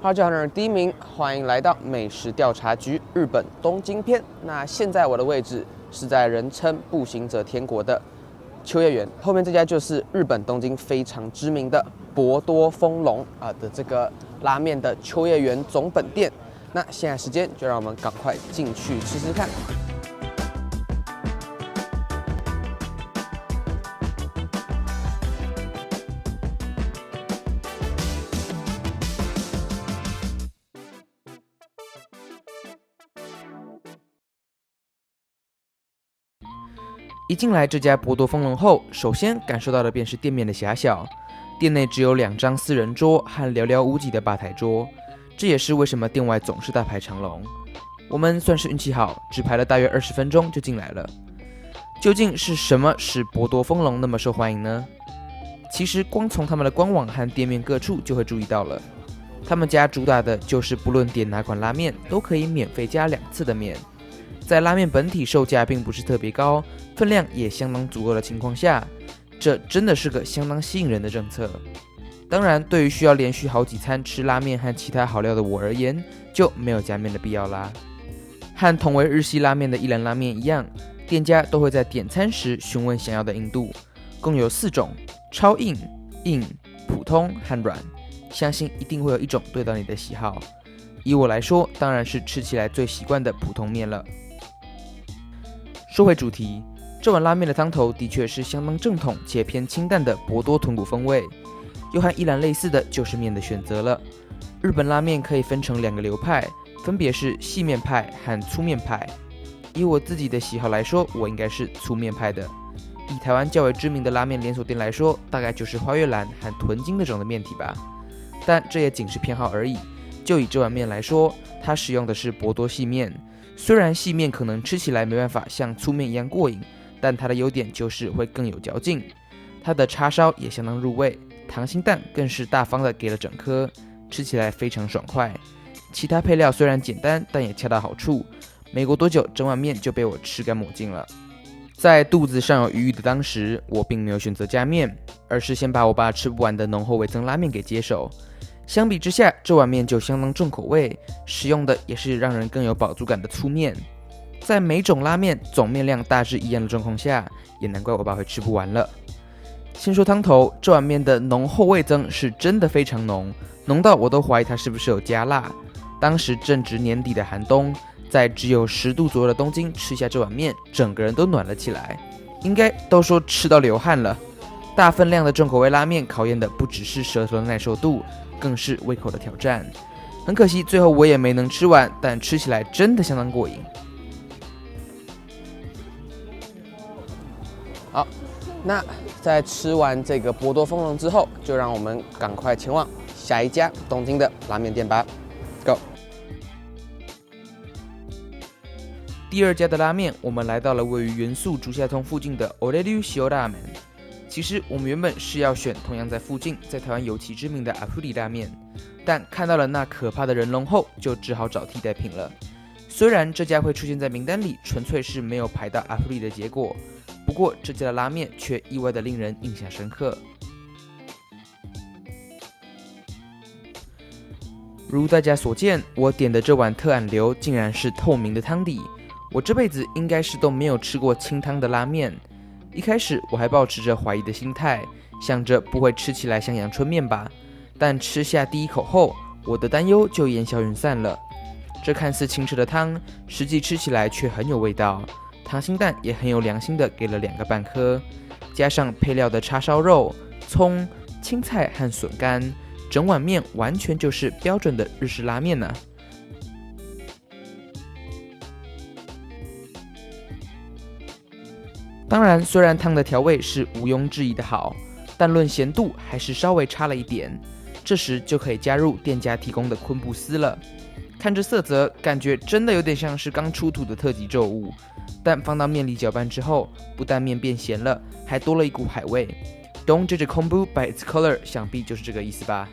哈喽，我是第一名，欢迎来到美食调查局日本东京篇。那现在我的位置是在人称步行者天国的秋叶原，后面这家就是日本东京非常知名的博多丰隆的这个拉面的秋叶原总本店。那现在时间就让我们赶快进去吃吃看。一进来这家博多丰隆后，首先感受到的便是店面的狭小，店内只有2张4人桌和寥寥无几的吧台桌，这也是为什么店外总是大排长龙。我们算是运气好，只排了大约20分钟就进来了。究竟是什么使博多丰隆那么受欢迎呢？其实光从他们的官网和店面各处就会注意到了，他们家主打的就是不论点哪款拉面都可以免费加2次的面。在拉面本体售价并不是特别高，分量也相当足够的情况下，这真的是个相当吸引人的政策。当然，对于需要连续好几餐吃拉面和其他好料的我而言，就没有加面的必要啦。和同为日系拉面的一兰拉面一样，店家都会在点餐时询问想要的硬度，共有4种：超硬、硬、普通和软，相信一定会有一种对到你的喜好。以我来说，当然是吃起来最习惯的普通面了。说回主题，这碗拉面的汤头的确是相当正统且偏清淡的博多豚骨风味，又和一兰类似的就是面的选择了。日本拉面可以分成2个流派，分别是细面派和粗面派。以我自己的喜好来说，我应该是粗面派的。以台湾较为知名的拉面连锁店来说，大概就是花月兰和屯京那种的面体吧。但这也仅是偏好而已。就以这碗面来说，它使用的是博多细面。虽然细面可能吃起来没办法像粗面一样过瘾，但它的优点就是会更有嚼劲。它的叉烧也相当入味，溏心蛋更是大方的给了整颗，吃起来非常爽快。其他配料虽然简单，但也恰到好处。没过多久，整碗面就被我吃干抹净了。在肚子尚有余裕的当时，我并没有选择加面，而是先把我爸吃不完的浓厚味增拉面给接手。相比之下，这碗面就相当重口味，使用的也是让人更有饱足感的粗面。在每种拉面总面量大致一样的状况下，也难怪我爸会吃不完了。先说汤头，这碗面的浓厚味增是真的非常浓，浓到我都怀疑它是不是有加辣。当时正值年底的寒冬，在只有10度左右的东京吃下这碗面，整个人都暖了起来，应该都说吃到流汗了。大分量的重口味拉面考验的不只是舌头的耐受度，更是胃口的挑战。很可惜最后我也没能吃完，但吃起来真的相当过瘾。好，那在吃完这个博多丰隆之后，就让我们赶快前往下一家东京的拉面店吧。Go！ 第2家的拉面，我们来到了位于元素竹下通附近的 Oreru 塩拉面。其实我们原本是要选同样在附近，在台湾尤其知名的阿芙里拉面，但看到了那可怕的人龙后，就只好找替代品了。虽然这家会出现在名单里，纯粹是没有排到阿芙里的结果，不过这家的拉面却意外的令人印象深刻。如大家所见，我点的这碗特俺流竟然是透明的汤底，我这辈子应该是都没有吃过清汤的拉面。一开始我还抱持着怀疑的心态，想着不会吃起来像阳春面吧，但吃下第一口后，我的担忧就烟消云散了。这看似清澈的汤，实际吃起来却很有味道，溏心蛋也很有良心的给了2个半颗，加上配料的叉烧肉、葱、青菜和笋干，整碗面完全就是标准的日式拉面呢。当然，虽然汤的调味是毋庸置疑的好，但论咸度还是稍微差了一点。这时就可以加入店家提供的昆布丝了。看这色泽，感觉真的有点像是刚出土的特级咒物。但放到面里搅拌之后，不但面变咸了，还多了一股海味。Don't judge a kombu by its color， 想必就是这个意思吧。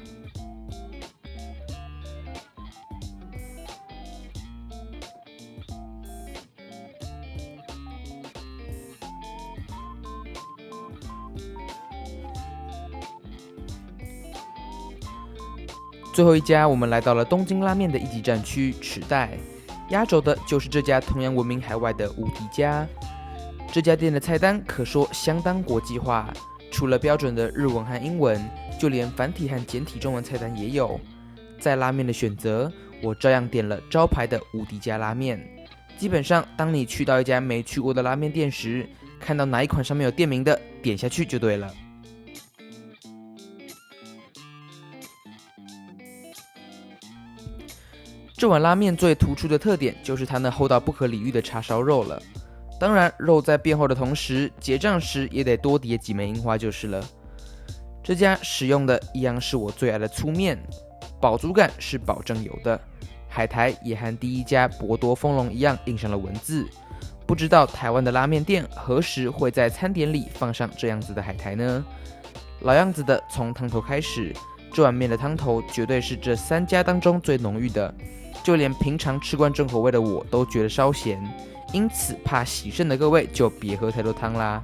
最后一家，我们来到了东京拉面的一级战区池袋，压轴的就是这家同样闻名海外的无敌家。这家店的菜单可说相当国际化，除了标准的日文和英文，就连繁体和简体中文菜单也有。在拉面的选择，我照样点了招牌的无敌家拉面。基本上，当你去到一家没去过的拉面店时，看到哪一款上面有店名的，点下去就对了。这碗拉面最突出的特点就是它那厚到不可理喻的叉烧肉了。当然，肉在变厚的同时，结账时也得多叠几枚樱花就是了。这家使用的一样是我最爱的粗面，饱足感是保证有的。海苔也和第一家博多丰隆一样印上了文字。不知道台湾的拉面店何时会在餐点里放上这样子的海苔呢？老样子的，从汤头开始，这碗面的汤头绝对是这3家当中最浓郁的。就连平常吃惯重口味的我都觉得稍咸，因此怕洗肾的各位就别喝太多汤啦。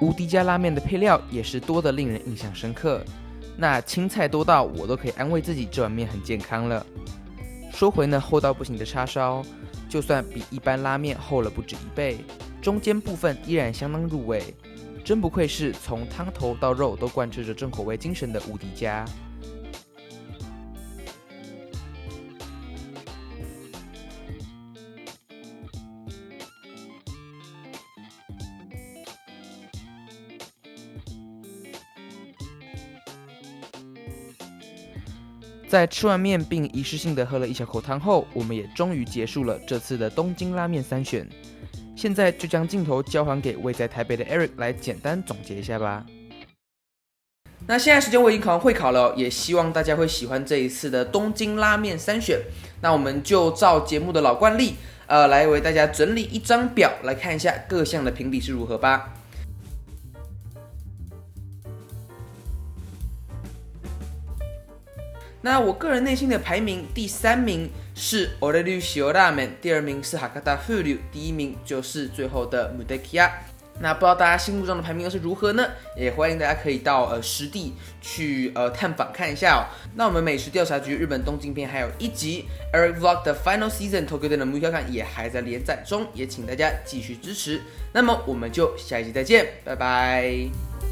无敌家拉面的配料也是多得令人印象深刻，那青菜多到我都可以安慰自己这碗面很健康了。说回那厚到不行的叉烧，就算比一般拉面厚了不止1倍，中间部分依然相当入味。真不愧是从汤头到肉都贯彻着重口味精神的无敌家。在吃完面并仪式性的喝了一小口汤后，我们也终于结束了这次的东京拉面3选。现在就将镜头交还给位在台北的 Eric 来简单总结一下吧。那现在时间我已经考完会考了，也希望大家会喜欢这一次的东京拉面3选。那我们就照节目的老惯例，来为大家整理一张表，来看一下各项的评比是如何吧。那我个人内心的排名，第3名是 Oreru 塩拉面，第2名是 Hakata Furu， 第1名就是最后的 Mutekiya。那不知道大家心目中的排名又是如何呢？也欢迎大家可以到实地去探访看一下哦。那我们美食调查局日本东京篇还有1集 Eric Vlog 的 Final Season Tokyo 店的目标感也还在连载中，也请大家继续支持。那么我们就下一集再见，拜拜。